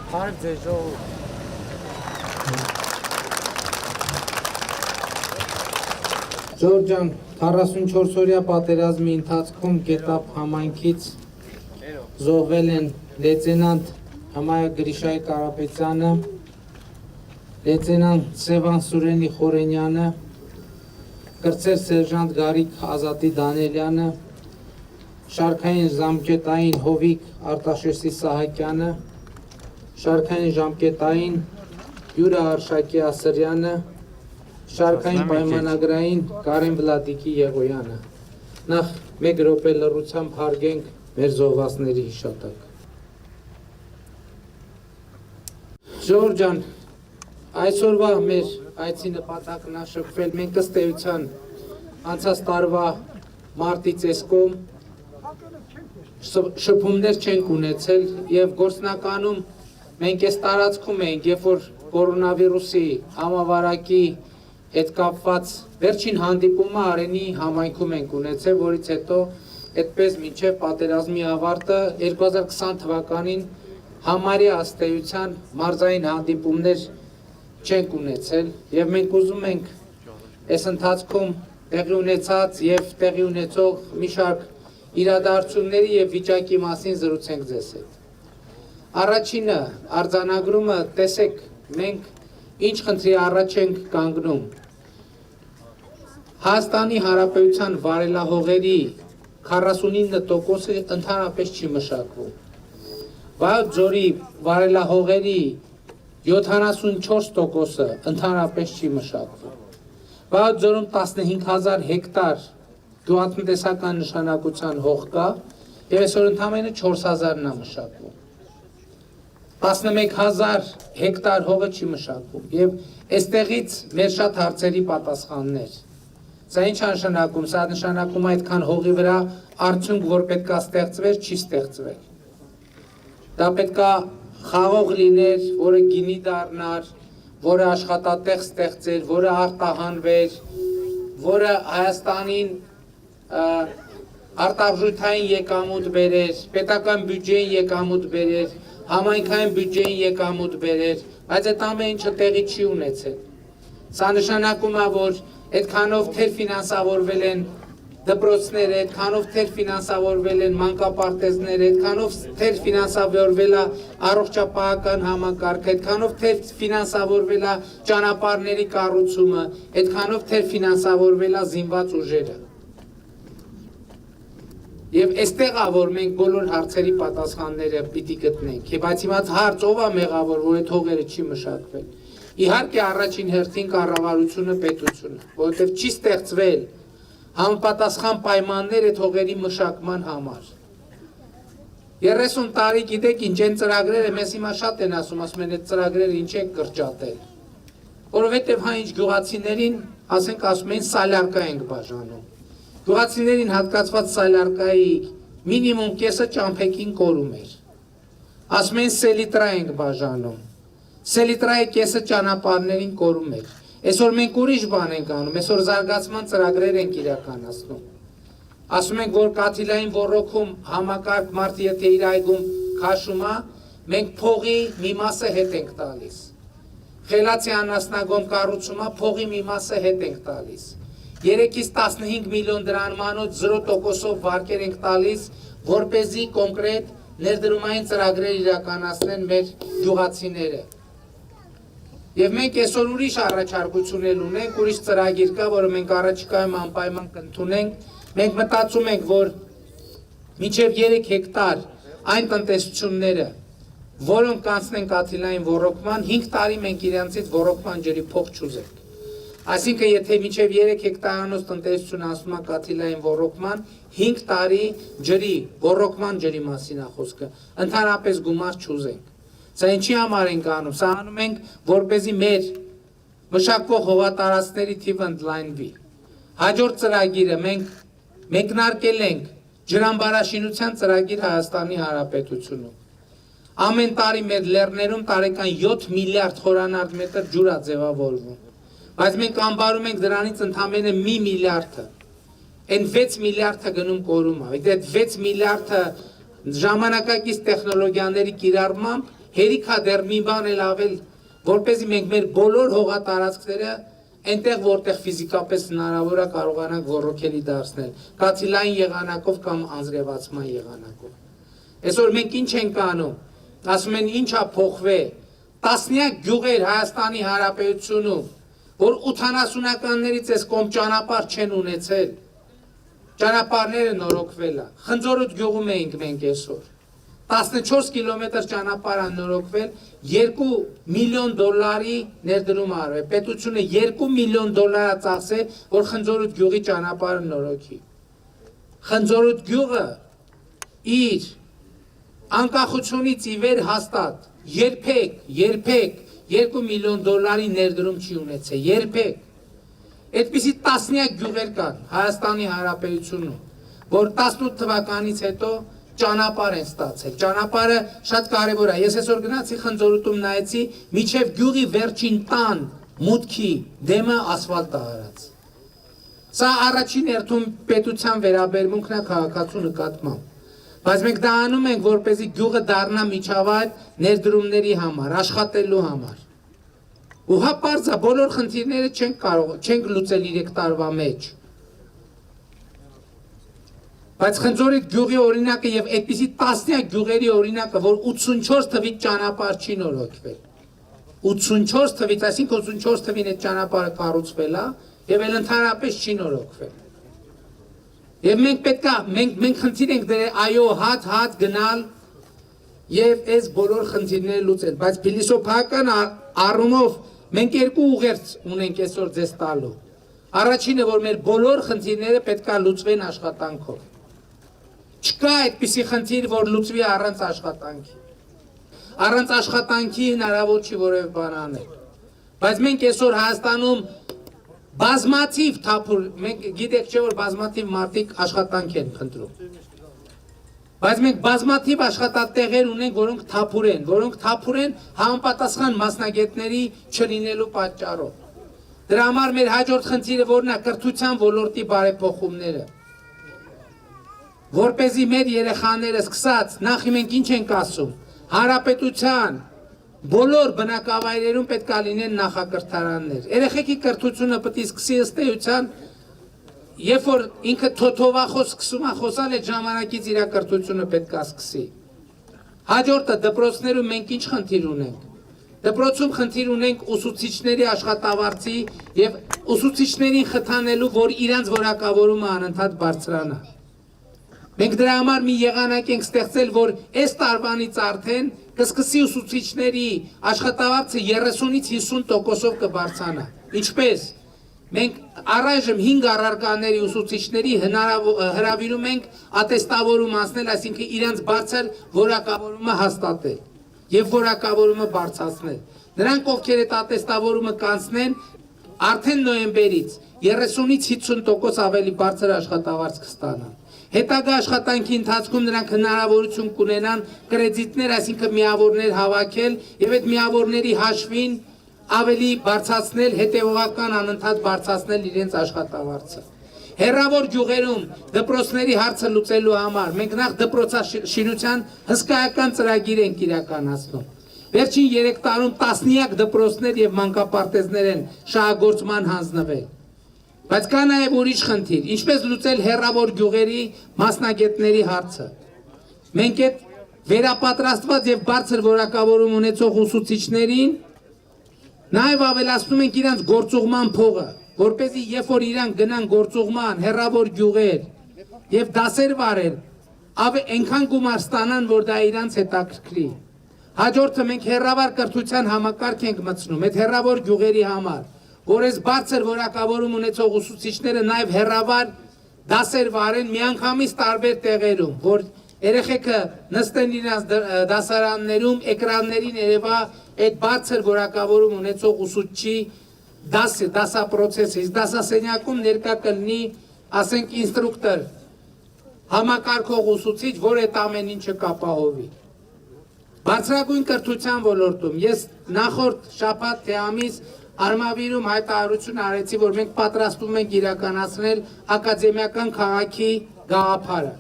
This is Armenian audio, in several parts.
Հարկ ձեզ ժողովուրդ։ Ժորժան 44-օրյա պատերազմի ընթացքում Գետապ համայնքից զոհվել են լեյտենանտ Համայա Գրիշայի Կարապետյանը, լեյտենանտ Սևան Սուրենի Խորենյանը, կրտսեր սերժանտ Գարիկ Ազատի Դանելյանը, շարքային ժամկետային Հովիկ Արտաշեսի Սահակյանը, շարքային ժամկետային Յուրա Արշակի Ասրյանը, շարքային պայմանագրային Կարեն Վլադիկի Եղոյանը։ Նախ մեկ րոպե լռությամբ հարգենք մեր զոհվածների հիշատակ։ Ժողովուրդ ջան, այսօրվա մեր այցի նպատակն է շփվել մենք ըստ էության անցած տարվա մարտի ծեսկում շփումներ չենք ունեցել եւ գործնականում մենք այս տարածքում ենք, երբ որ կորոնավիրուսի համավարակի հետ կապված վերջին հանդիպումը Արենի համայնքում ենք ունեցել, որից հետո այդպես մինչև պատերազմի ավարտը 2020 թվականին համարյա ըստ էության մարզային հանդիպումներ չենք ունեցել եւ մենք ուզում ենք այս ընթացքում տեղի ունեցած եւ տեղի ունեցող մի շարք իրադարձությունների եւ վիճակի մասին զրուցենք ձեզ հետ։ Առաջինը արձանագրումը տեսեք մենք ինչ խնդրի առաջ ենք կանգնում։ Հայաստանի Հանրապետության վարելահողերի 49%-ը ընդհանրապես չի մշակվում։ Վայոց ձորի վարելահողերի 74%-ը ընդհանրապես չի մշակվում։ Վայոց ձորում 15000 հեկտար գյուղատնտեսական նշանակության հող կա եւ այսօր ընդամենը 4000-ն է մշակվում։ 11000 հեկտար հողը չի մշակվում եւ այստեղից մեր շատ հարցերի պատասխաններ։ Սա ինչ նշանակում, սա նշանակում է այդքան հողի վրա արդյունք որ պետքա ստեղծվեր, չի ստեղծվել։ Դա պետքա խաղող լիներ, որը գինի դառնար, որը աշխատատեղ ստեղծեր, որը արտահանվեր, որը Հայաստանին արտարժութային եկամուտ բերեր, պետական բյուջեին եկամուտ բերեր, համայնքային բյուջեին եկամուտ բերեր, բայց այդ ամեն ինչը տեղի չի ունեցել։ Սա նշանակում է, որ այդքանով թեր ֆինանսավորվել են դպրոցները, այդքանով թեր ֆինանսավորվել են մանկապարտեզները, այդքանով թեր ֆինանսավորվել է առողջապահական համակարգը, այդքանով թեր ֆինանսավորվել է ճանապարհների կառուցումը, այդքանով թեր ֆինանսավորվել է զինված ուժերը։ Եվ այստեղ է, որ մենք բոլոր հարցերի պատասխանները պիտի գտնենք։ Եվ բայց հիմա հարց ով է մեղավոր, որ այդ հողերը չի մշակվել։ Իհարկե առաջին հերթին կառավարությունը, պետությունը, որովհետև չի ստեղծվել համապատասխան պայմաններ այդ հողերի մշակման համար։ 30 տարի գիտեք ինչ են ծրագրերը, մեզ հիմա շատ են ասում են այդ ծրագրերը ինչ են կրճատել։ Որովհետև հա ինչ գյուղացիներին, ասենք ասում են սալարկա ենք բաժանում։ Գյուղացիներին հատկացված սալարկայի մինիմում կեսը ճամփեքին կորում էր։ Ասում են սելիտրա ենք բաժանում։ Սելիտրայի կեսը ճանապարհներին կորում էր։ Այսօր մենք ուրիշ բան ենք անում, այսօր զարգացման ծրագրեր ենք իրականացնում։ Ասում ենք, որ կաթիլային ոռոգում համակարգ մարդ եթե իր այգում քաշում է, մենք փողի մի մասը հետ ենք տալիս։ Խելացի անասնագոմ կառուցումը փողի մի մասը հետ ենք տալիս։ 3-ից 15 միլիոն դրամանոց 0%-ով վարկեր ենք տալիս, որպեսզի կոնկրետ ներդրումային ծրագրեր իրականացնեն մեր գյուղացիները։ Եվ մենք այսօր ուրիշ առաջարկություններ ունենք, ուրիշ ծրագիր կա, որը մենք առաջիկայում անպայման կընդունենք։ Մենք մտածում ենք, որ մինչև 3 հեկտար այն տնտեսությունները, որոնք կանցնեն կաթիլային ոռոգման, 5 տարի մենք իրենցից ոռոգման ջրի փող չուզենք։ Այսինքն, եթե մինչև 3 հեկտարանոց տնտեսություն անցնում է կաթիլային ոռոգման, 5 տարի ջրի, ոռոգման ջրի մասին է խոսքը, ընդհանրապես գումար չուզենք։ Սա ինչի համար ենք անում, սա անում ենք, որպեսզի մեր մշակվող հողատարածքների թիվը ընդլայնվի։ Հաջորդ ծրագիրը մենք մեկնարկել ենք ջրամբարաշինության ծրագիր Հայաստանի Հանրապետությունում։ Ամեն տարի մեր լեռներում տարեկան 7 միլիարդ խորանարդ մետր ջուր է ձևավորվում։ Բայց մենք անբարում ենք դրանից ընդամենը 1 միլիարդը։ Այն 6 միլիարդը գնում կորում է։ Այդ 6 միլիարդը ժամանակակից տեխնոլոգիաների կիրառմամբ հերիքա դեռ մի բան էլ ավել, որպեսզի մենք մեր բոլոր հողատարածքները այնտեղ որտեղ ֆիզիկապես հնարավոր է կարողանանք ռոռոկելի դարձնել, կաթիլային եղանակով կամ անձրևացման եղանակով։ Այսօր մենք ինչ ենք անում, ասում են ինչա փոխվել, տասնյակ գյուղեր Հայաստանի Հանրապետությունում, որ 80-ականներից այս կողմ ճանապարհ չեն ունեցել, ճանապարհները նորոգվել է, Խնձորոտ գյուղում էինք մենք այսօր, 14 կիլոմետր ճանապարհ նորոգվել, 2 միլիոն դոլարի ներդրում արվել, պետությունը 2 միլիոն դոլար է ծախսել, որ Խնձորոտ գյուղի ճանապարհը նորոգի։ Խնձորոտ գյուղը իր անկախությունից ի վեր հաստատ երբեք 2 միլիոն դոլարի ներդրում չի ունեցել, երբեք։ Այդպիսի տասնյակ գյուղեր կան Հայաստանի Հանրապետությունում, որ 18 թվականից հետո ճանապարհ են ստացել։ Ճանապարհը շատ կարևոր է։ Ես այսօր գնացի Խնձորոտում նայեցի, միջև գյուղի վերջին տան մուտքի դեմը ասֆալտ է արած։ Սա առաջին հերթում պետության վերաբերմունքն է քաղաքացու նկատմամբ։ Բայց մենք դա անում ենք, որպեսզի գյուղը դառնա միջավայր ներդրումների համար, աշխատելու համար։ Ու հա պարզ է, բոլոր խնդիրները չենք լուծել 3 տարվա մեջ։ Բայց Խնձորի գյուղի օրինակը եւ այդպիսի տասնյակ գյուղերի օրինակը, որ 84 թվից ճանապարհ չի նորոգվել։ 84 թվից, այսինքն 84 թվին այդ ճանապարհը կառուցվել է եւ էլ ընդհանրապես չի նորոգվել։ Եվ մենք պետք է մենք խնդիր ենք դրել այո հատ գնալ եւ այս բոլոր խնդիրները լուծել, բայց փիլիսոփայական առումով մենք երկու ուղերձ ունենք այսօր ձեզ տալու։ Առաջինը, որ մեր բոլոր խնդիրները պետք է լուծվեն աշխատանքով։ Չկա այդպիսի խնդիր, որ լուծվի առանց աշխատանքի։ Առանց աշխատանքի հնարավոր չի որևէ բան անել։ Բայց մենք այսօր Հայաստանում բազմաթիվ թափուր, մենք գիտեք չէ, որ բազմաթիվ մարդիկ աշխատանք են խնդրում։ Բայց մենք բազմաթիվ աշխատատեղեր ունենք, որոնք թափուր են համապատասխան մասնագետների չլինելու պատճառով։ Դրա համար մեր հաջորդ խնդիրը որն է կրթության ոլորտի բարեփոխումները։ Որպեսզի մեր երեխաները սկսած, նախ մենք ինչ ենք ասում, հանրապետության բոլոր բնակավայրերում պետք է լինեն նախակրթարաններ։ Երեխեքի կրթությունը պետք է սկսի ըստ էության, երբ որ ինքը թոթովախոս սկսում է խոսալ, այդ ժամանակից իր կրթությունը պետք է սկսի։ Հաջորդը դպրոցներում մենք ինչ խնդիր ունենք։ Դպրոցում խնդիր ունենք ուսուցիչների աշխատավարձի եւ ուսուցիչներին խթանելու, որ իրանց որակավորումը անընդհատ բարձրանա։ Մենք դրա համար մի եղանակ ենք ստեղծել, որ այս տարվանից արդեն կսկսի ուսուցիչների աշխատավարձը 30-ից 50%-ով կբարձրանա։ Ինչպես մենք առայժմ 5 առարկաների ուսուցիչների հրավիրում ենք ատեստավորում անցնել, այսինքն իրանց բարձր որակավորումը հաստատել եւ որակավորումը բարձրացնել։ Նրանք, ովքեր այդ ատեստավորումը կանցնեն, արդեն նոյեմբերից 30-ից 50% ավելի բարձր աշխատավարձ կստանան։ Հետագա աշխատանքի ընթացքում նրանք հնարավորություն կունենան կրեդիտներ, այսինքն միավորներ հավաքել եւ այդ միավորների հաշվին ավելի բարձրացնել, հետեւողական անընդհատ բարձրացնել իրենց աշխատավարձը։ Հեռավոր գյուղերում դպրոցների հարցը լուծելու համար մենք նախ դպրոցաշինության հսկայական ծրագիր ենք իրականացնում։ Վերջին 3 տարում տասնյակ դպրոցներ եւ մանկապարտեզներ են շահագործման հանձնվել։ Բայց կա նաև ուրիշ խնդիր, ինչպես լուծել հեռավոր գյուղերի մասնագետների հարցը։ Մենք այդ վերապատրաստված եւ բարձր որակավորում ունեցող ուսուցիչներին նաև ավելացնում ենք իրանց գործուղման փողը, որպեսզի երբ որ իրանք գնան գործուղման հեռավոր գյուղեր եւ դասեր վարել, այնքան գումար ստանան, որ դա իրանց հետաքրքրի։ Հաջորդը մենք հեռավոր կրթության համակարգ ենք մտցնում, այդ հեռավոր գյուղերի համար, որ այս բարձր որակավորում ունեցող ուսուցիչները նաև հեռավոր դասեր վարեն միանգամից տարբեր տեղերում, որ երեխեքը նստեն իրենց դասարաններում, էկրաններին երևա այդ բարձր որակավորում ունեցող ուսուցչի դասապրոցեսը, իսկ դասասենյակում ներկա կլինի, ասենք, ինստրուկտոր, համակարգող ուսուցիչ, որ այդ ամեն ինչը կապահովի։ Բարձրագույն կրթության ոլորտում ես նախորդ շաբաթ թե ամիս Արմավիրում հայտարարություն արեցի, որ մենք պատրաստում ենք իրականացնել ակադեմիական քաղաքի գաղափարը։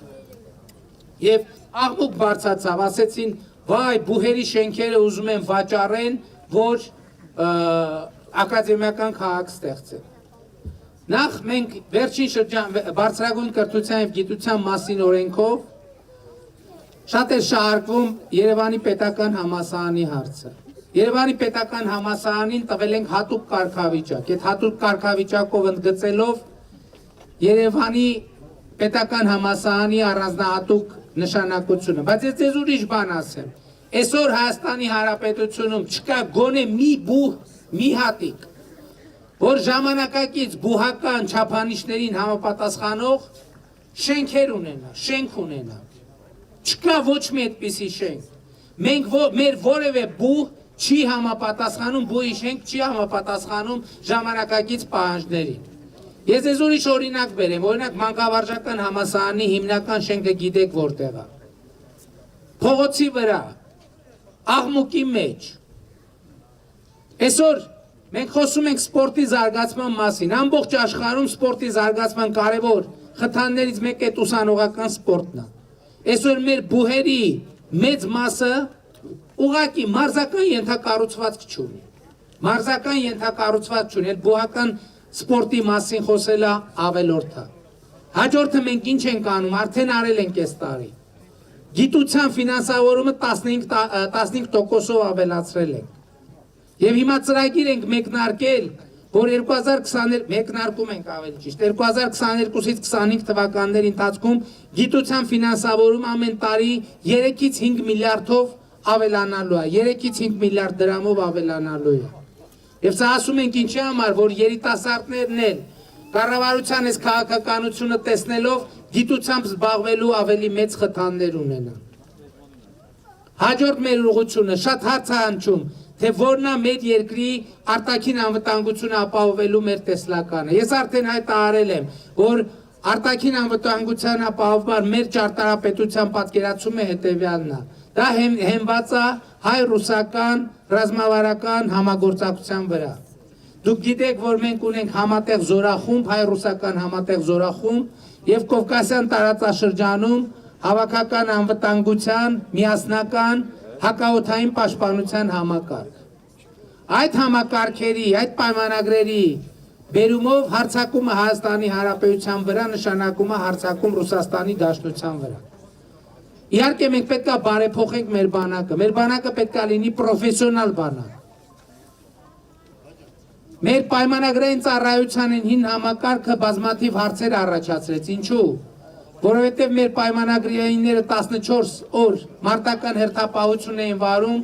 Եվ աղմուկ բարձրացավ, ասեցին, վայ բուհերի շենքերը ուզում են վաճառեն, որ ակադեմիական քաղաք ստեղծեն։ Նախ մենք վերջին շրջան բարձրագույն կրթության եւ գիտության մասին օրենքով շատ է շահարկվում Երևանի պետական համալսարանի հարցը։ Երևանի պետական համալսարանին տվել ենք հատուկ կարգավիճակ։ Այդ հատուկ կարգավիճակով ընդգծելով Երևանի պետական համալսարանի առանձնահատուկ նշանակությունը, բայց ես ձեզ ուրիշ բան ասեմ։ Այսօր Հայաստանի Հանրապետությունում չկա գոնե մի բուհ, մի հատիկ, որ ժամանակակից բուհական չափանիշներին համապատասխանող շենքեր ունենա, շենք ունենա։ Չկա ոչ մի այդպիսի շենք։ Մենք մեր որևէ բուհ չի համապատասխանում, բուհի շենք չի համապատասխանում ժամանակակից պահանջներին։ Ես ձեզ ուրիշ օրինակ բերեմ, օրինակ մանկավարժական համալսարանի հիմնական շենքը գիտեք որտեղ է։ Փողոցի վրա, աղմուկի մեջ։ Այսօր մենք խոսում ենք սպորտի զարգացման մասին, ամբողջ աշխարհում սպորտի զարգացման կարևոր խթաններից մեկը այդ ուսանողական սպորտն է։ Այսօր մեր բուհերի մեծ մասը ուղղակի մարզական ենթակառուցվածք չունի։ Մարզական ենթակառուցվածք չունի, այդ բուհական սպորտի մասին խոսելը ավելորդ է։ Հաջորդը մենք ինչ ենք անում, արդեն արել ենք այս տարի։ Գիտության ֆինանսավորումը 15%-ով ավելացրել ենք։ Եվ հիմա ծրագիր ենք մեկնարկել, որ 2022 մեկնարկում ենք ավելի ճիշտ, 2022-ից 25 թվականների ընթացքում գիտության ֆինանսավորումը ամեն տարի 3-ից 5 միլիարդով ավելանալու է, 3-ից 5 միլիարդ դրամով ավելանալու է։ Եվ սա ասում ենք ինչի համար, որ երիտասարդներն էլ կառավարության այս քաղաքականությունը տեսնելով գիտությամբ զբաղվելու ավելի մեծ խթաններ ունենան։ Հաջորդ մեր ուղղությունը շատ հարց է հնչում, թե որն է մեր երկրի արտաքին անվտանգությունը ապահովելու մեր տեսլականը։ Ես արդեն հայտարարել եմ, որ արտաքին անվտանգության ապահովման մեր ճարտարապետության պատկերացումը հետևյալն է։ Դա հենված է հայ-ռուսական ռազմավարական համագործակցության վրա։ Դուք գիտեք, որ մենք ունենք համատեղ զորախումբ, հայ-ռուսական համատեղ զորախումբ եւ Կովկասյան տարածաշրջանում հավաքական անվտանգության, միասնական հակաօդային պաշտպանության համակարգ։ Այդ համակարգերի, այդ պայմանագրերի բերումով հարձակումը Հայաստանի Հանրապետության վրա նշանակում է հարձակում Ռուսաստանի Դաշնության վրա։ Իհարկե մենք պետք է բարեփոխենք մեր բանակը պետք է լինի պրոֆեսիոնալ բանակ։ Մեր պայմանագրային ծառայության հին համակարգը բազմաթիվ հարցեր առաջացրեց, ինչու՞։ Որովհետև մեր պայմանագրայինները 14 օր մարտական հերթապահություն էին վարում,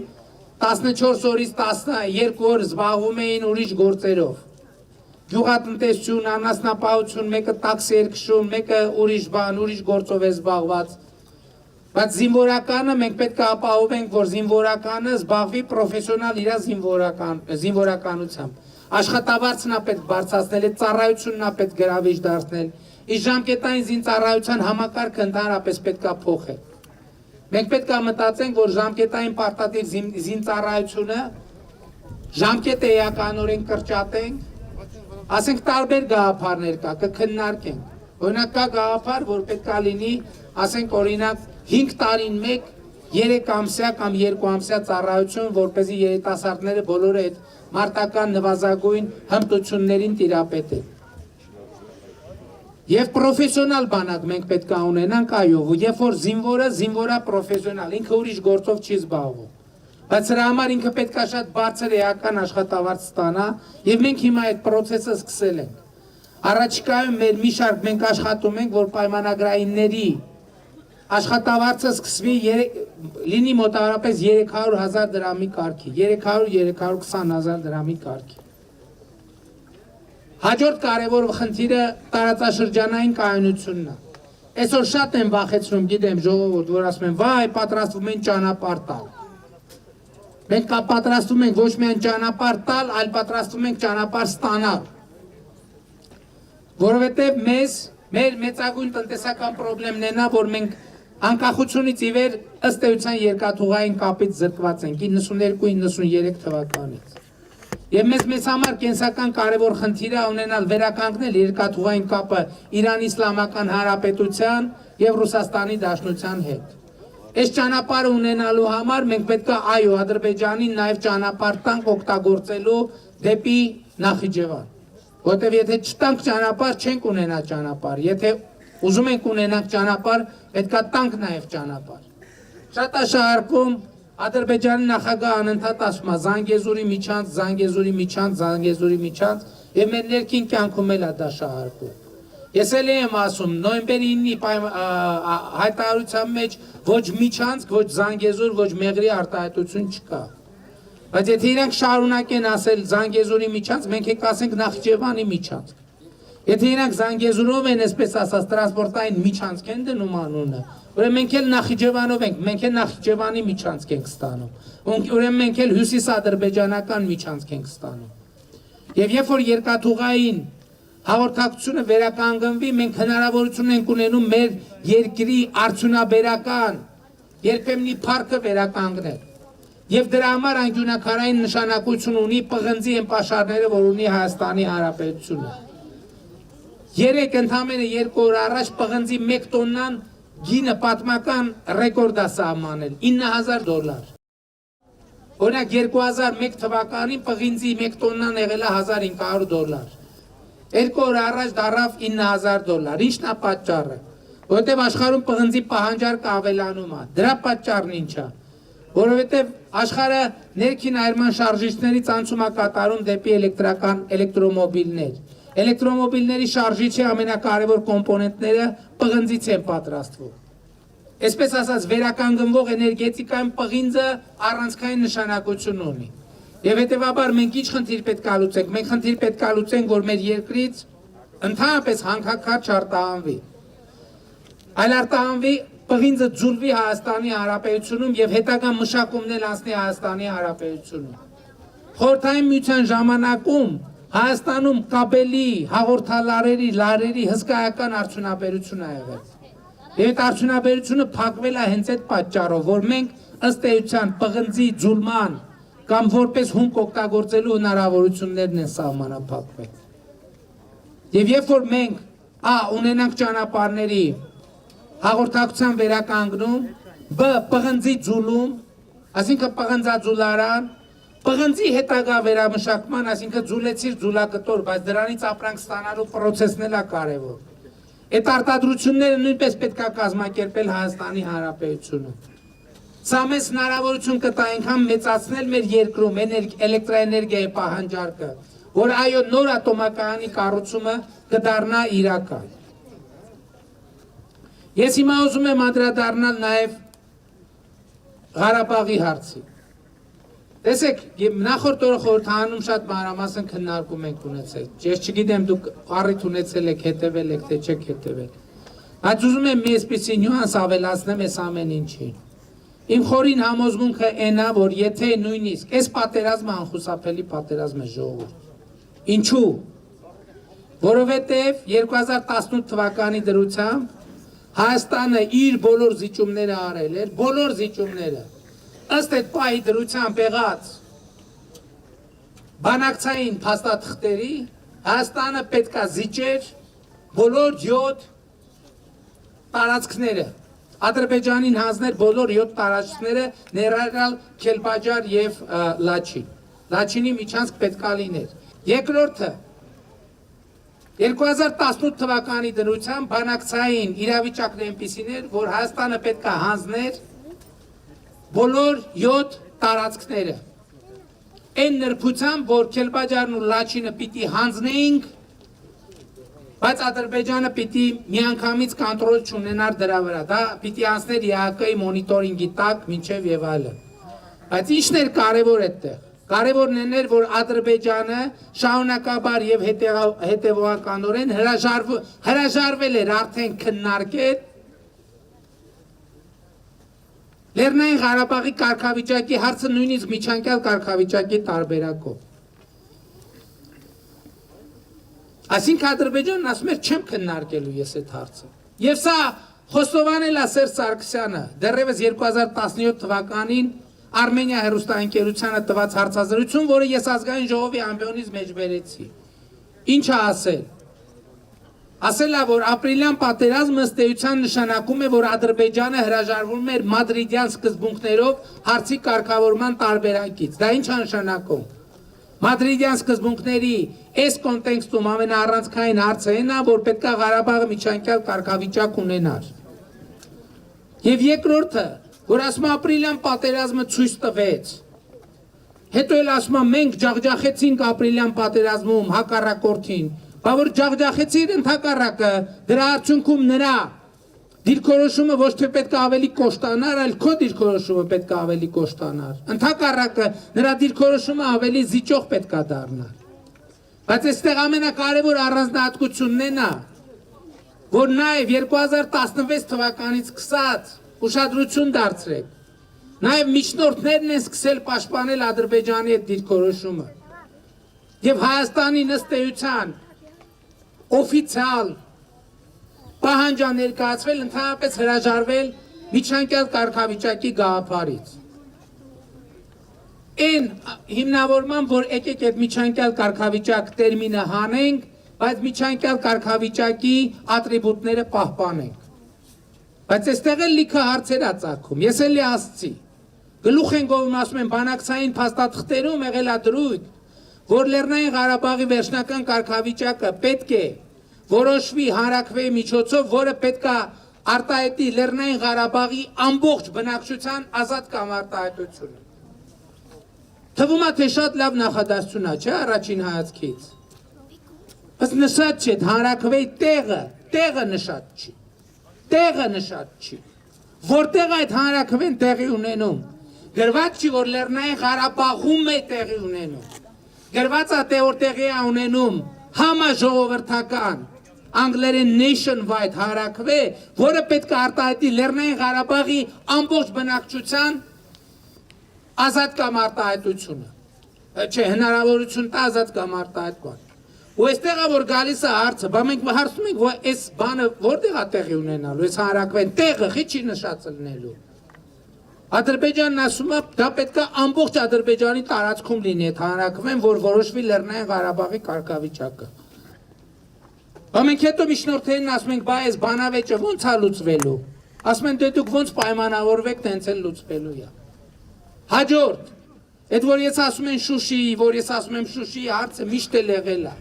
14 օրից 12 օր զբաղվում էին ուրիշ գործերով։ Գյուղատնտեսություն, անասնապահություն, մեկը տաքսի էր քշում, մեկը ուրիշ բան, ուրիշ գործով է զբաղված։ Բայց զինվորականը մենք պետք է ապահովենք, որ զինվորականը զբաղվի պրոֆեսիոնալ իր զինվորականությամբ։ Աշխատավարձն է պետք բարձրացնել, այդ ծառայությունն է պետք գրավիչ դարձնել։ Իսկ ժամկետային զինծառայության համակարգը ընդհանրապես պետք է փոխել։ Մենք պետք է մտածենք, որ ժամկետային պարտադիր զինծառայությունը ժամկետ էականորեն կրճատենք, ասենք տարբեր գաղափարներ կա, կքննարկենք։ Օրինակ կա գաղափար, որ պետք է լինի, ասենք օրինակ 5 տարին մեկ 3 ամսյա կամ 2 ամսյա ծառայություն, որպեսզի երիտասարդները բոլորը այդ մարտական նվազագույն հմտություններին տիրապետեն։ Եվ պրոֆեսիոնալ բանակ մենք պետք է ունենանք այով, երբ որ զինվորը պրոֆեսիոնալ, ինքը ուրիշ գործով չի զբաղվում։ Բայց սրա համար ինքը պետք է շատ բարձր էական աշխատավարձ ստանա, եւ մենք հիմա այդ process-ը սկսել ենք։ Առաջիկայում մեր մի շարք մենք աշխատում ենք, որ պայմանագրայինների աշխատավարձը սկսվի լինի մոտավորապես 300,000 դրամի կարգի, 300-320,000 դրամի կարգի։ Հաջորդ կարևոր խնդիրը տարածաշրջանային կայունությունն է։ Այսօր շատ են վախեցնում, գիտեմ, ժողովուրդ, որ ասում են, վայ, պատրաստվում են ճանապարհ տալ։ Մենք պատրաստում ենք ոչ միայն ճանապարհ տալ, այլ պատրաստում ենք ճանապարհ ստանալ։ Որովհետև մեր մեծագույն տնտեսական խնդիրն է, որ մենք անկախությունից ի վեր ըստ էության երկաթուղային կապից զրկված ենք 92-93 թվականից։ Եվ մեզ համար կենսական կարևոր խնդիր է ունենալ վերականգնել երկաթուղային կապը Իրանի Իսլամական Հանրապետության եւ Ռուսաստանի Դաշնության հետ։ Այս ճանապարհը ունենալու համար մենք պետք է այո Ադրբեջանին նաև ճանապարհ տանք օգտագործելու դեպի Նախիջևան։ Որտեւ եթե չտանք ճանապարհ չենք ունենա ճանապարհ, եթե ուզում ենք ունենանք ճանապարհ, պետք է տանք նաև ճանապարհ։ Շատ է շարքում Ադրբեջանի նախագահը անընդհատ ասում է Զանգեզուրի միջանց, Զանգեզուրի միջանց, Զանգեզուրի միջանց, եւ մեր ներքին կյանքում էլ է դա շահարկում։ Ես էլ եմ ասում, նոյեմբերի 9-ի հայտարարության մեջ ոչ միջանցք, ոչ Զանգեզուր, ոչ Մեղրի արտահայտություն չկա։ Բայց եթե իրանք շարունակեն ասել Զանգեզուրի միջանց, մենք եք ասենք Նախիջևանի միջանց։ Եթե իրանք Զանգեզուրով են, այսպես ասած, տրանսպորտային միջանցք են դնում անունը, ուրեմն մենք էլ Նախիջևանով ենք, մենք էլ Նախիջևանի միջանցք ենք ստանում։ Ուրեմն մենք էլ հյուսիսադրբեջանական միջանցք ենք ստանում։ Եվ երբ որ երկաթուղային հաղորդակցությունը վերականգնվի, մենք հնարավորություն ենք ունենում մեր երկրի արդյունաբերական երբեմնի փառքը վերականգնել։ Եվ դրա համար անկյունակարային նշանակություն ունի պղնձի այն պաշարները, որ ունի Հայաստանի Հանրապետությունը։ Երեք ընդամենը 2 օր առաջ պղնձի 1 տոննան գինը պատմական ռեկորդ է սահմանել $9,000։ Օրինակ 2001 թվականին պղնձի 1 տոննան եղել է $1,500։ 2 օր առաջ դարավ $9,000։ Ինչն է պատճառը։ Որովհետև աշխարհում պղնձի պահանջարկը ավելանում է։ Դրա պատճառն ինչ է։ Որովհետև աշխարհը ներքին այրման շարժիչների ցանցում է կատարում դեպի էլեկտրոմոբիլներ։ Էլեկտրոմոբիլների շարժիչի ամենակարևոր կոմպոնենտները պղնձից են պատրաստվում։ Այսպես ասած, վերականգնվող էներգետիկայում պղինձը առանցքային նշանակություն ունի։ Եվ հետևաբար մենք ինչ խնդիր պետք է լուծենք։ Մենք խնդիր պետք է լուծենք, որ մեր երկրից ընդհանրապես հանքաքարշ արտահանվի։ Այլ արտահանվի պղինձը ձուլվի Հայաստանի Հանրապետությունում եւ հետագա մշակումներ անցնի Հայաստանի Հանրապետությունում։ Խորհրդային միության ժամանակում Հայաստանում կաբելի, հաղորդալարերի, լարերի հսկայական արդյունաբերություն է եղել։ Եվ այդ արդյունաբերությունը փակվել է հենց այդ պատճառով, որ մենք ըստ էության պղնձի ձուլման կամ որպես հումք օգտագործելու հնարավորություններն են սահմանափակվել։ Եվ երբ որ մենք ունենանք ճանապարհների հաղորդակցության վերականգնում, պղնձի ձուլում, այսինքն պղնձաձուլարան, պղնձի հետագա վերամշակման, այսինքն ձուլեցիր ձուլակտոր, բայց դրանից ապրանք ստանալու պրոցեսն էլ է կարևոր։ Այդ արտադրությունները նույնպես պետք է կազմակերպել Հայաստանի Հանրապետությունում։ Սա մեզ հնարավորություն կտա այնքան մեծացնել մեր երկրում էլեկտրաէներգիայի պահանջարկը, որ այո նոր ատոմակայանի կառուցումը կդառնա իրական։ Ես հիմա ուզում եմ անդրադառնալ նաև Ղարաբաղի հարցին։ Տեսեք, նախորդ օրը խորհրդարանում շատ մանրամասն քննարկում ենք ունեցել։ Ես չգիտեմ դուք առիթ ունեցել եք, հետևել եք, թե չեք հետևել։ Բայց ուզում եմ մի այսպիսի նյուանս ավելացնեմ այս ամեն ինչին։ Իմ խորին համոզմունքը այն է, որ եթե նույնիսկ այս պատերազմը անխուսափելի պատերազմ է ժողովուրդ։ Ինչու՞։ Որովհետև 2018 թվականի դրությամբ Հայաստանը իր բոլոր զիջումները արել էր, բոլոր զիջումները ըստ այդ պահի դրությամբ եղած բանակցային փաստաթղթերի Հայաստանը պետք է զիջեր բոլոր 7 տարածքները, Ադրբեջանին հանձներ բոլոր 7 տարածքները, ներառյալ Քելբաջար եւ Լաչին։ Լաչինի միջանցք պետք է լիներ։ Երկրորդը 2018 թվականի դրությամբ բանակցային իրավիճակն այնպիսին էր, որ Հայաստանը պետք է հանձներ բոլոր 7 տարածքները։ Այն նրբությամբ, որ Քելբաջարն ու Լաչինը պիտի հանձնեինք, բայց Ադրբեջանը պիտի միանգամից կոնտրոլ չունենար դրա վրա, դա պիտի անցներ ԵԱՀԿ-ի մոնիտորինգի տակ մինչև եւ այլն։ Բայց ինչն էր կարևոր այդտեղ։ Կարևորն էր, որ Ադրբեջանը շարունակաբար եւ հետեւողականորեն հրաժարվել էր արդեն քննարկել Լեռնային Ղարաբաղի կարգավիճակի հարցը նույնիսկ միջանկյալ կարգավիճակի տարբերակով։ Այսինքն Ադրբեջանն ասում էր չեմ քննարկելու ես այդ հարցը։ Եվ սա խոստովանել է Սերժ Սարգսյանը դեռևս 2017 թվականին Արմենիա հեռուստաընկերությանը տված հարցազրույցում, որը ես ազգային ժողովի ամբիոնից մեջ բերեցի։ Ինչ է ասել։ ասել է, որ ապրիլյան պատերազմը ըստ էության նշանակում է, որ Ադրբեջանը հրաժարվում էր մադրիդյան սկզբունքներով հարցի կարգավորման տարբերակից։ Դա ինչ է նշանակում։ Մադրիդյան սկզբունքների այս կոնտեքստում ամենաառանցքային հարցը այն է, որ պետք է Ղարաբաղը միջանկյալ կարգավիճակ ունենար։ Եվ երկրորդը, որ ասում ապրիլյան պատերազմը ցույց տվեց։ Հետո էլ ասում մենք ջախջախեցինք ապրիլյան պատերազմում հակառակորդին, բա որ ջախջախեցիր ընդհակառակը, դրա արդյունքում նրա դիրքորոշումը ոչ թե պետք է ավելի կոշտանար, այլ քո դիրքորոշումը պետք է ավելի կոշտանար։ Ընդհակառակը նրա դիրքորոշումը ավելի զիջող պետք է դառնար։ Բայց այստեղ ամենակարևոր առանձնահատկությունն է նա, որ նաև 2016 թվականից սկսած ուշադրություն դարձրեք, նաև միջնորդներն են սկսել պաշտպանել Ադրբեջանի այդ դիրքորոշումը։ Եվ Հայաստանի ըստ էության օֆիցիալ պահանջ ներկայացվել ընդհանրապես հրաժարվել միջանկյալ կարգավիճակի գաղափարից։ Այն հիմնավորման, որ եկեք այդ միջանկյալ կարգավիճակ տերմինը հանենք, բայց միջանկյալ կարգավիճակի ատրիբուտները պահպանենք։ Բայց այստեղ էլ լիքը հարցեր ա ծագում։ Ես էլի ասացի, գլուխ են գովում, ասում են բանակցային փաստաթղթերում եղել ա դրույթ, որ Լեռնային Ղարաբաղի վերջնական կարգավիճակը պետք է որոշվի հանրաքվեի միջոցով, որը պետք է արտահայտի Լեռնային Ղարաբաղի ամբողջ բնակչության ազատ կամ արտահայտությունը։ Թվում է, թե շատ լավ նախադասություն է, չէ՞, առաջին հայացքից։ Բայց նշած չէ, հանրաքվեի տեղը նշած չի։ Տեղը նշած չի։ Որտեղ այդ հանրաքվեն տեղի ունենում։ Գրված չի, որ Լեռնային Ղարաբաղում է տեղի ունենում։ Գրված է, թե որ տեղի է ունենում համաժողովրդական անգլերեն nationwide հանրաքվե, որը պետք է արտահայտի Լեռնային Ղարաբաղի ամբողջ բնակչության ազատ կամ արտահայտությունը։ Չէ, հնարավորություն տա ազատ կամ արտահայտման։ Ու այստեղ է որ գալիս է հարցը, բա մենք հարցնում ենք, որ այս բանը որտեղ է տեղի ունենալու, այս հանրաքվեն տեղը չի նշած լինելու։ Ադրբեջանն ասում է, դա պետք է ամբողջ Ադրբեջանի տարածքում լինի այդ հանրաքվեն, որ որոշվի Լեռնային Ղարաբաղի կարգավիճակը։ Բա մենք հետո միջնորդերին ասում ենք, բա այս բանավեճը ո՞նց է լուծվելու։ Ասում են, դե դուք ո՞նց պայմանավորվեք, տենց էլ լուծվելու է։ Հաջորդ, այդ որ ես ասում եմ Շուշիի հարցը միշտ էլ եղել է։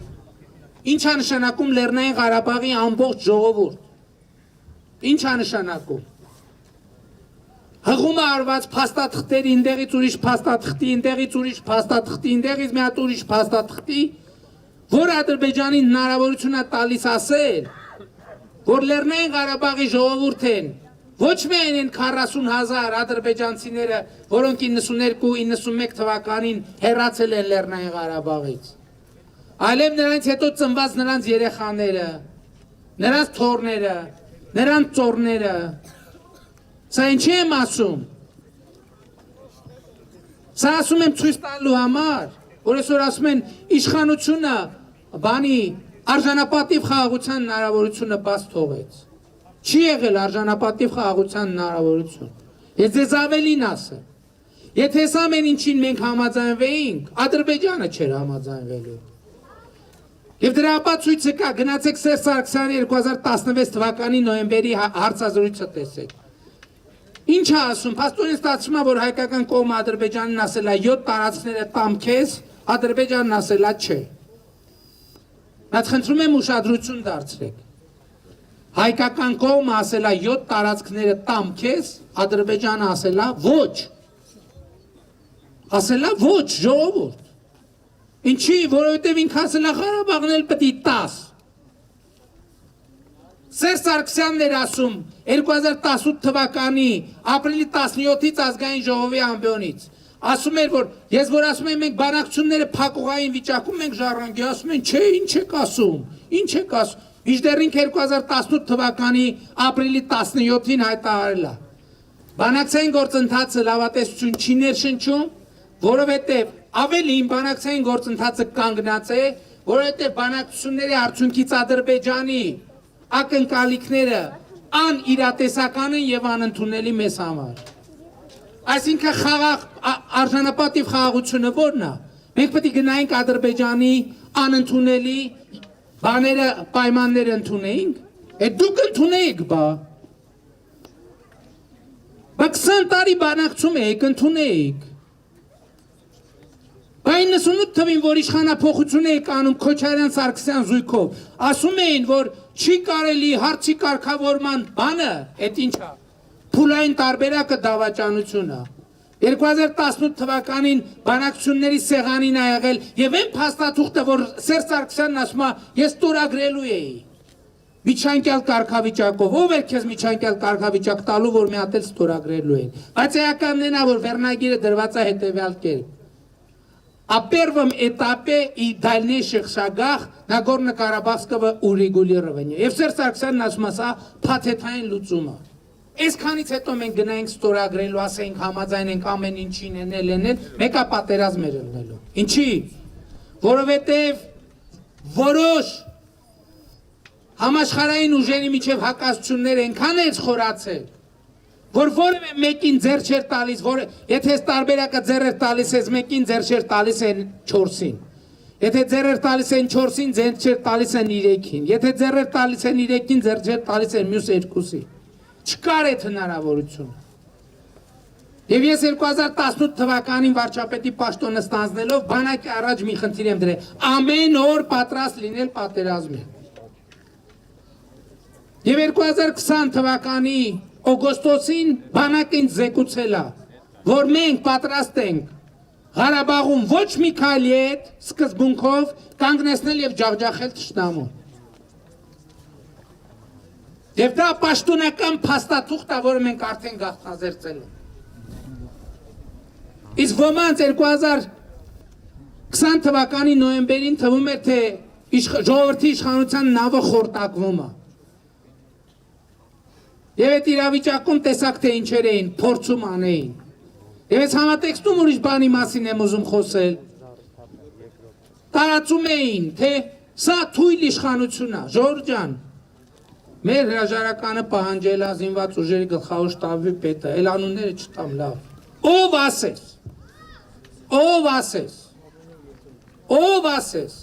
Ինչ է նշանակում Լեռնային Ղարաբաղի ամբողջ ժողովուրդ։ Ինչ է նշանակում։ Հղում է արված փաստաթղթերի ինտեղից ուրիշ փաստաթղթի, ինտեղից ուրիշ փաստաթղթի, ինտեղից մի հատ ուրիշ փաստաթղթի, որ Ադրբեջանին հնարավորություն է տալիս ասել, որ Լեռնային Ղարաբաղի ժողովուրդ են, ոչ միայն են 40,000 ադրբեջանցիները, որոնք 92-91 թվականին հեռացել են Լեռնային Ղարաբաղից, այլև նրանց հետո ծնված նրանց երեխաները, նրանց թոռները, նրանց ծոռները, սա ինչի եմ ասում, սա ասում եմ ցույց տալու համար, որ այսօր ասում են իշխանությունը բանի արժանապատիվ խաղաղության հնարավորությունը բաց թողեց, չի եղել արժանապատիվ խաղաղության հնարավորություն, ես ձեզ ավելին ասեմ, եթե այս ամեն ինչին մենք համաձայնվեինք, Ադրբեջանը չէր համաձայնվելու։ Եվ դրա ապացույցը կա, գնացեք Սերժ Սարգսյանի 2016 թվականի նոյեմբերի հարցազրույցը տեսեք։ Ինչ է ասում, փաստորեն ստացվում է, որ հայկական կողմը Ադրբեջանին ասել է 7 տարածքները տամ քեզ, Ադրբեջանն ասել է չէ։ Բայց խնդրում եմ ուշադրություն դարձրեք։ Հայկական կողմը ասել է 7 տարածքները տամ քեզ, Ադրբեջանը ասել է ոչ։ Ասել է ոչ, ժողովուրդ։ Ինչի, որովհետև ինքը ասել է Ղարաբաղն էլ պետք է 10։ Սերժ Սարգսյանն էր ասում 2018 թվականի ապրիլի 17-ից ազգային ժողովի ամբիոնից։ Ասում էր, որ ես որ ասում եմ մենք բանակցությունները փակուղային վիճակում ենք ժառանգի, ասում են, չէ, ինչ եք ասում, ինչ եք ասում։ Մինչդեռ ինքը 2018 թվականի ապրիլի 17-ին հայտարարել է։ Բանակցային գործընթացը լավատեսություն չի ներշնչում, որովհետև ավելին բանակցային գործընթացը կանգնած է, որովհետև բանակցությունների արդյունքից Ադրբեջանի ակնկալիքները անիրատեսական են եւ անընդունելի մեզ համար։ Այսինքն խաղաղ արժանապատիվ խաղաղությունը ո՞րն է։ Մենք պետք է գնայինք Ադրբեջանի անընդունելի Բաները պայմաններ ընդունեինք, այդ դուք ընդունեիք բա։ Բա 20 տարի բանակցում եք, ընդունեիք։ Բա 98 թվին, որ իշխանափոխություն եք անում Քոչարյան Սարգսյան զույգով, ասում էին, որ չի կարելի հարցի կարգավորման բանը, այդ ինչա, փուլային տարբերակը դավաճանությունը։ 2018 թվականին բանակցությունների սեղանին ա եղել եւ այն փաստաթուղթը, որ Սերժ Սարգսյանն ասում է, ես ստորագրելու էի։ Միջանկյալ կարգավիճակով, ով էր քեզ միջանկյալ կարգավիճակ տալու, որ մի հատ էլ ստորագրելու էին։ Բայց էականն է, որ վերնագիրը դրված է հետեւյալ կերպ. О первом этапе и дальнейших шагах Нагорно-Карабахского урегулирования։ Եվ Սերժ Սարգսյանն ասում է, սա փաթեթային լուծումը։ Այսքանից հետո մենք գնայինք ստորագրելու, ասենք համաձայնենք ամեն ինչին էնել, մեկա պատերազմ էր ելնելու։ Ինչի՞։ Որովհետև որոշ համաշխարհային ուժերի միջև հակասություններ այնքան էր խորացել, որ որևէ մեկին ձեռ չէր տալիս, եթե տարբերակը ձեռ էր տալիս, ես մեկին ձեռ չէր տալիս են 4-ին։ Եթե ձեռ էր տալիս են 4-ին, ձեռ չէր տալիս են 3-ին։ Եթե ձեռ էր տալիս են 3-ին, ձեռ չէր տալիս են մյուս 2-ին։ Չկար այդ հնարավորությունը։ Եվ ես 2018 թվականին վարչապետի պաշտոնը ստանձնելով բանակի առաջ մի խնդիր եմ դրել. ամեն օր պատրաստ լինել պատերազմին։ Եվ 2020 թվականի օգոստոսին բանակը ինձ զեկուցել է, որ մենք պատրաստ ենք Ղարաբաղում ոչ մի քայլի հետ սկզբունքով կանգնեցնել եւ ջախջախել թշնամուն։ Եվ դա պաշտոնական փաստաթուղթ է, որը մենք արդեն գաղտնազերծել ենք։ Իսկ ոմանց 2020 թվականի նոյեմբերին թվում էր, թե ժողովրդի իշխանության նավը խորտակվում է։ Եվ այդ իրավիճակում տեսակ թե ինչեր էին, փորձում անեին։ Եվ այս համատեքստում ուրիշ բանի մասին եմ ուզում խոսել։ Տարածում էին, թե սա թույլ իշխանություն է, ժողովուրդ ջան, մեր հրաժարականը պահանջել է զինված ուժերի գլխավոր շտաբի պետը, էլ անունները չտամ լավ։ Ով ասես, ով ասես, ով ասես։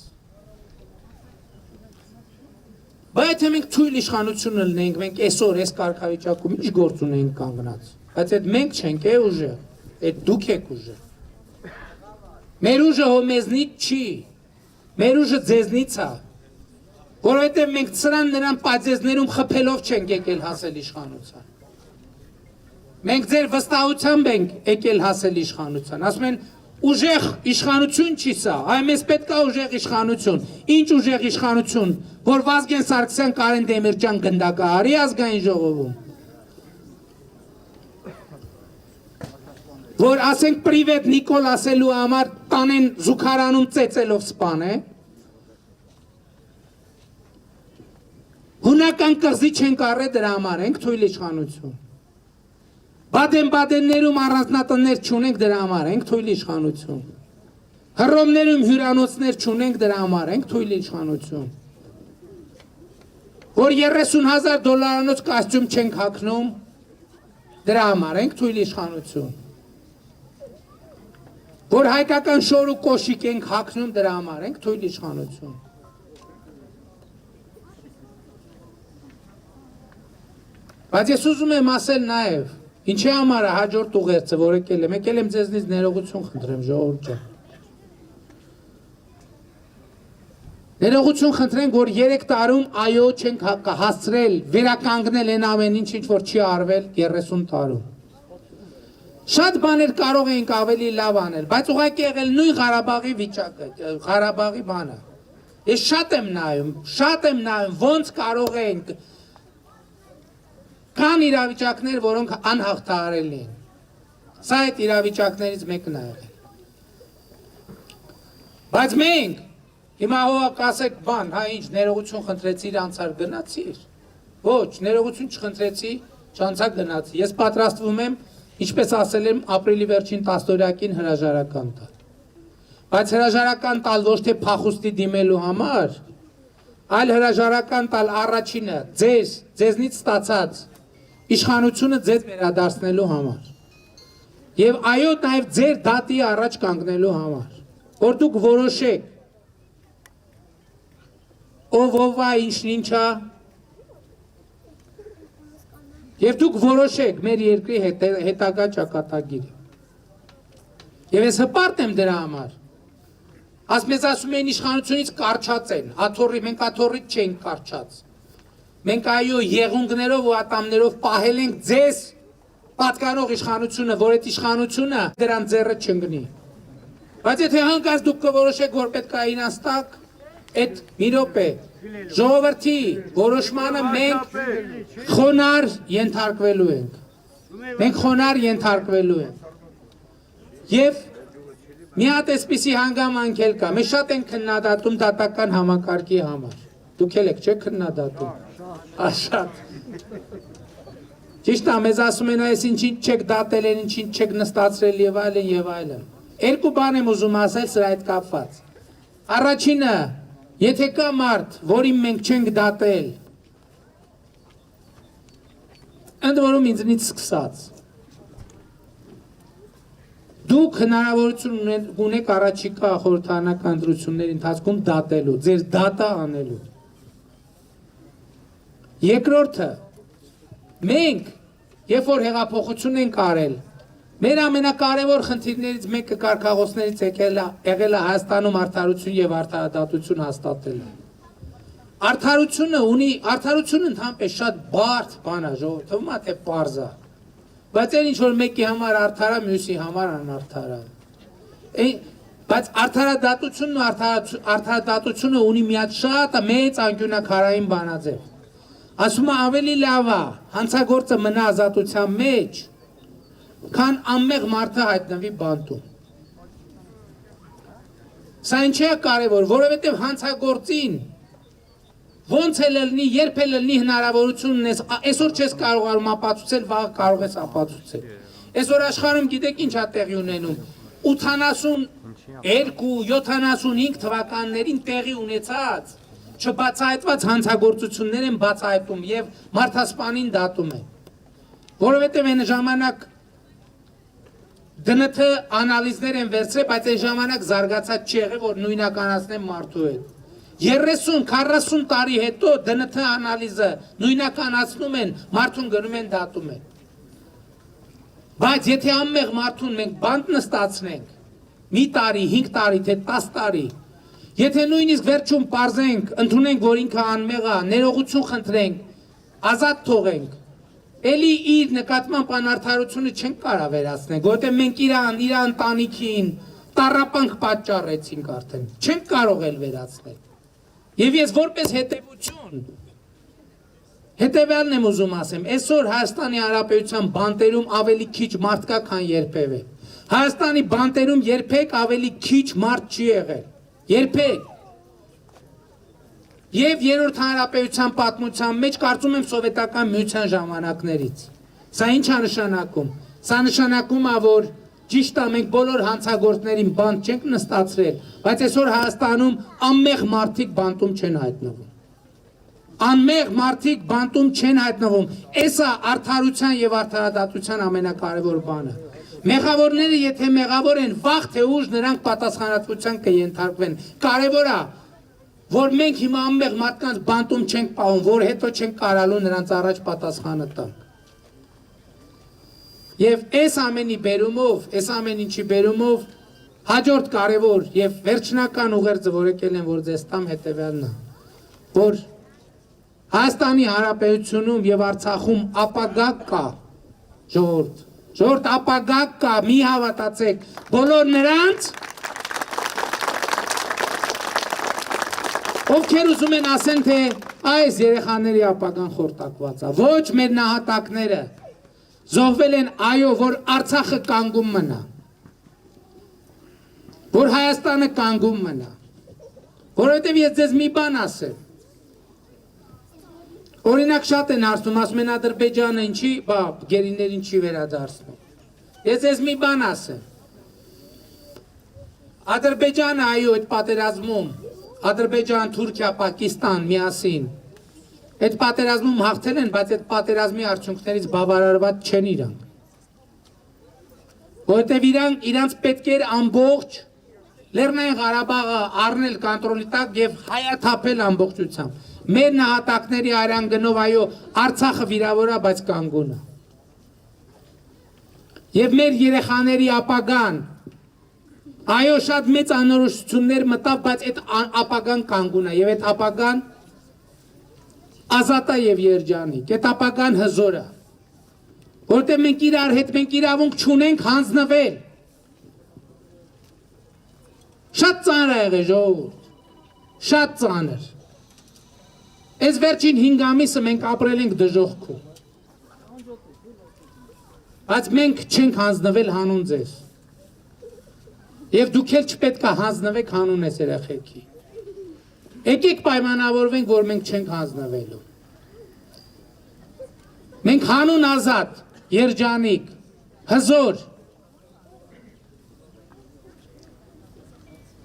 Բայց եթե մենք թույլ իշխանություն լինենք, մենք այսօր այս կարգավիճակում ինչ գործ ունենք կանգնած։ Բայց այդ մենք չենք ուժը, այդ դուք եք ուժը։ Մեր ուժը հոմեզնից չի, մեր ուժը ձեզնից է։ Որովհետև մենք սրան նրան պաձեզներում խփելով չենք եկել հասել իշխանության։ Մենք ձեր վստահությամբ ենք եկել հասել իշխանության։ Ասում են ուժեղ իշխանություն չի սա, այ մեզ պետք է ուժեղ իշխանություն։ Ինչ ուժեղ իշխանություն, որ Վազգեն Սարգսյան, Կարեն Դեմիրճյան գնդակը արի ազգային ժողովում։ Որ ասենք պրիվետ Նիկոլ ասելու համար տանեն զուգարանում ծեծելով սպան է։ Հունական կղզի չենք առել դրա համար, ենք թույլ իշխանություն։ Բադեն-բադեններում առանձնատներ չունենք դրա համար, ենք թույլ իշխանություն։ Հռոմներում հյուրանոցներ չունենք դրա համար, ենք թույլ իշխանություն։ Որ 30,000 դոլարանոց կոստյում չենք հագնում, դրա համար, ենք թույլ իշխանություն։ Որ հայկական շոր ու կոշիկ ենք հագնում, դրա համար, ենք թույլ իշխանություն։ Բայց ես ուզում եմ ասել նաև, ինչի համար է հաջորդ ուղերձը, որ եկել եմ ձեզնից ներողություն խնդրեմ, ժողովուրդ ջան։ Ներողություն խնդրենք, որ 3 տարում այո չենք հասցրել վերականգնել այն ամեն ինչ, որ չի արվել 30 տարում։ Շատ բաներ կարող էինք ավելի լավ անել, բայց ուղղակի եղել նույն Ղարաբաղի վիճակը, Ղարաբաղի բանը։ Ես շատ եմ նայում, ոնց կարող ենք Կան իրավիճակներ, որոնք անհաղթահարելի են։ Սա այդ իրավիճակներից մեկն է եղել։ Բայց մենք, հիմա հողակ ասեք բան, հա ինչ, ներողություն խնդրեցիր, անցար գնացիր։ Ոչ, ներողություն չխնդրեցի, չանցար գնացի։ Ես պատրաստվում եմ, ինչպես ասել եմ, ապրիլի վերջին 10-օրյակին հրաժարական տալ։ Բայց հրաժարական տալ ոչ թե փախուստի դիմելու համար, այլ հրաժարական տալ առաջինը, ձեզնից ստացած իշխանությունը ձեզ վերադարձնելու համար եւ այո նաեւ ձեր դատի առաջ կանգնելու համար որ դուք որոշեք ով է, ինչն ինչա։ Եվ դուք որոշեք մեր երկրի հետագա ճակատագիրը։ Եվ ես հպարտ եմ դրա համար։ Ասմեզ ասում են իշխանությունից կարճած են, մենք աթոռից չենք կարճած։ Մենք այո եղունգներով ու ատամներով պահել ենք ձեզ պատկանող իշխանությունը, որ այդ իշխանությունը դրան ձեռը չընկնի։ Բայց եթե հանկարծ դուք կորոշեք, որ պետք է իրանց տակ, այդ մի րոպե ժողովրդի որոշմանը մենք խոնար ենթարկվելու ենք։ Մենք խոնար ենթարկվելու ենք։ Եվ մի հատ այսպիսի հանգամանք էլ կա։ Մենք շատ ենք քննադատում դատական համակարգի համար։ Դուք էլ եք, չէ՞ քննադատում։ Շատ։ Ճիշտ է, մեզ ասում են այս ինչին չեք դատել, ինչին չեք նստացրել եւ այլն եւ այլն։ Երկու բան եմ ուզում ասել սրա հետ կապված։ Առաջինը, եթե կա մարդ, որին մենք չենք դատել, ընդ որում ինձնից սկսած, դուք հնարավորություն ունեք առաջիկա խորհրդարանական ընտրությունների ընթացքում դատելու, ձեր դատա անելու։ Երկրորդը, մենք, երբ որ հեղափոխություն ենք արել, մեր ամենակարևոր խնդիրներից մեկը կարգախոսներից եղել է Հայաստանում արդարություն եւ արդարադատություն հաստատելը։ Արդարությունը ընդհանրապես շատ բարդ բան է, թվում է թե պարզ է։ Բայց այն ինչ որ մեկի համար արդար է, մյուսի համար անարդար է։ Բայց արդարադատությունն ու արդարադատությունը ունի մի հատ շատ մեծ անկյունակարային բանաձև։ Ասում է ավելի լավ է հանցագործը մնա ազատության մեջ, քան անմեղ մարդը հայտնվի բանտում։ Սա ինչ է կարևոր, որովհետև հանցագործին ոնց է լինի, երբ է լինի հնարավորություն ունես, այսօր չես կարողանում ապացուցել, վաղը կարող ես ապացուցել։ Այսօր աշխարհում գիտեք ինչ է տեղի ունենում, 82-75 թվականներին տեղի ունեցած չբացահայտված հանցագործություններ են բացահայտում եւ մարդասպանին դատում են։ Որովհետեւ այն ժամանակ ԴՆԹ անալիզներ են վերցրել, բայց այն ժամանակ զարգացած չի եղել, որ նույնականացնեն մարդու հետ։ 30-40 տարի հետո ԴՆԹ անալիզը նույնականացնում են, մարդուն գնում են դատում են։ Բայց եթե անմեղ մարդուն մենք բանտ նստացնենք, մի տարի, 5 տարի, թե 10 տարի, եթե նույնիսկ վերջում պարզենք, ընդունենք, որ ինքը անմեղ է, ներողություն խնդրենք, ազատ թողենք, էլի իր նկատմամբ անարդարությունը չենք կարող վերացնել, որովհետև մենք իր ընտանիքին տառապանք պատճառեցինք արդեն, չենք կարող էլ վերացնել։ Եվ ես որպես հետևություն, հետևյալն եմ ուզում ասեմ, այսօր Հայաստանի Հանրապետության բանտերում ավելի քիչ մարդ կա, քան երբևէ։ Հայաստանի բանտերում երբեք ավելի քիչ մարդ չի եղել։ Երբեք։ Եվ երրորդ հանրապետության պատմության մեջ կարծում եմ սովետական միության ժամանակներից։ Սա ինչ է նշանակում։ Սա նշանակում է, որ ճիշտ է մենք բոլոր հանցագործներին բանտ չենք նստացրել, բայց այսօր Հայաստանում անմեղ մարդիկ բանտում չեն հայտնվում։ Անմեղ մարդիկ բանտում չեն հայտնվում։ Էսա արդարության եւ արդարադատության ամենակարևոր բանը։ Մեղավորները եթե մեղավոր են, վաղ թե ուշ նրանք պատասխանատվության կենթարկվեն։ Կարևոր է, որ մենք հիմա անմեղ մարդկանց բանտում չենք պահում, որ հետո չենք կարալու նրանց առաջ պատասխանը տանք։ Եվ այս ամենի բերումով, այս ամեն ինչի բերումով հաջորդ կարևոր եւ վերջնական ուղերձը, որ եկել են, որ ձեզ տամ հետեւյալն է, որ Հայաստանի Հանրապետությունում եւ Արցախում ապագա կա, ժողովուրդ ապագա կա, մի հավատացեք, բոլոր նրանց, ովքեր ուզում են ասեն, թե այս երեխաների ապագան խորտակված է, ոչ մեր նահատակները զոհվել են, այո, որ Արցախը կանգուն մնա, որ Հայաստանը կանգուն մնա, որովհետև ես ձեզ մի բան ասեմ, օրինակ շատ են ասում են Ադրբեջանը ինչի, գերիներին չի վերադարձնում, ես ձեզ մի բան ասեմ, Ադրբեջանը այո այդ պատերազմում, Ադրբեջան, Թուրքիա, Պակիստան միասին, այդ պատերազմում հաղթել են, բայց այդ պատերազմի արդյունքներից բավարարված չեն իրանք, որովհետև իրանց պետք էր ամբողջ Լեռնային Ղարաբաղը առնել կոնտրոլի տակ եւ հայաթափել ամբողջությամբ։ Մեր նահատակների արյան գնով այո Արցախը վիրավորա, բայց կանգուն է։ Եվ մեր երեխաների ապագան այո շատ մեծ անորոշություններ մտավ, բայց այդ ապագան կանգուն է եւ այդ ապագան ազատ է եւ երջանիկ։ Այդ ապագան հզոր է։ Որտեղ մենք իրար հետ մենք իրավունք չունենք հանձնվել։ Շատ ծանր է եղել ժողովուրդ, շատ ծանր։ Այս վերջին 5 ամիսը մենք ապրել ենք դժոխքում։ Բայց մենք չենք հանձնվել հանուն ձեզ։ Եվ դուք էլ չպետք է հանձնվեք հանուն այս երեխեքի։ Եկեք պայմանավորվենք, որ մենք չենք հանձնվելու։ Մենք հանուն ազատ, երջանիկ, հզոր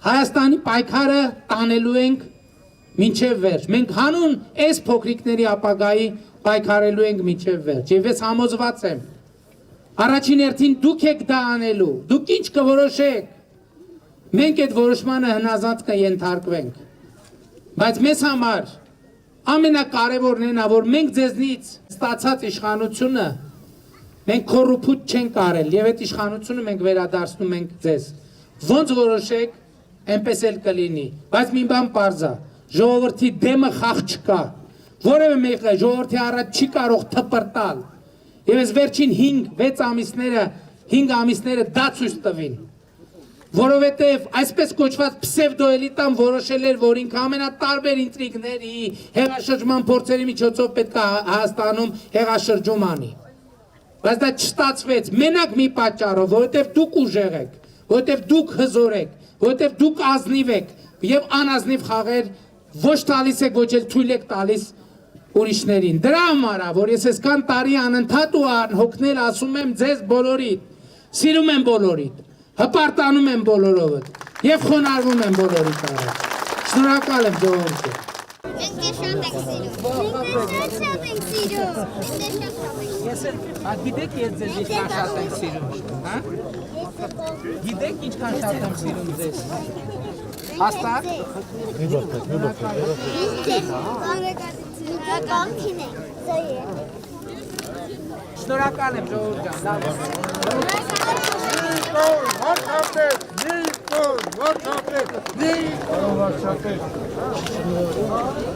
Հայաստանի պայքարը տանելու ենք մինչև վերջ։ Մենք հանուն այս փոքրիկների ապագայի պայքարելու ենք մինչև վերջ։ Եվ ես համոզված եմ, առաջին հերթին դուք եք դա անելու, դուք ինչ կորոշեք։ Մենք այդ որոշմանը հնազանդ կենթարկվենք։ Բայց մեզ համար ամենակարևորն է, որ մենք ձեզնից ստացած իշխանությունը մենք կոռուպտ չենք արել եւ այդ իշխանությունը մենք վերադարձնում ենք ձեզ։ Ոնց որոշեք Այնպես էլ կլինի, բայց մի բան պարզ է, ժողովրդի դեմը խաղ չկա, որևէ մեկը ժողովրդի առաջ չի կարող թպրտալ, եւ այս վերջին 5 ամիսները դա ցույց տվին, որովհետեւ այսպես կոչված պսևդոէլիտան որոշել էր, որ ինքը ամենատարբեր ինտրիգների, հեղաշրջման փորձերի միջոցով պետք է Հայաստանում հեղաշրջում անի, բայց դա չստացվեց, մենակ մի պատճառով, որովհետեւ դուք ուժեղ եք, որովհետեւ դուք հզոր եք, որտեղ դուք ազնիվ եք եւ անազնիվ խաղեր ոչ տալիս եք, ոչ էլ թույլ եք տալիս ուրիշներին։ Դրա համար է, որ ես այսքան տարի անընդհատ ու անհոգնել ասում եմ ձեզ բոլորիդ, սիրում եմ բոլորիդ, հպարտանում եմ բոլորովդ եւ խոնարհվում եմ բոլորիդ առաջ։ Շնորհակալ եմ ժողովուրդ։ Մենք շատ ենք սիրում։ Ես գիտեք ես ձեզ ինչքան շատ եմ սիրում, հա? Գիտեք ինչքան շատ եմ սիրում ձեզ։ Հաստատ։ Շնորհակալ եմ ժողովուրդ ջան։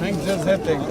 Մենք ձեզ հետ ենք։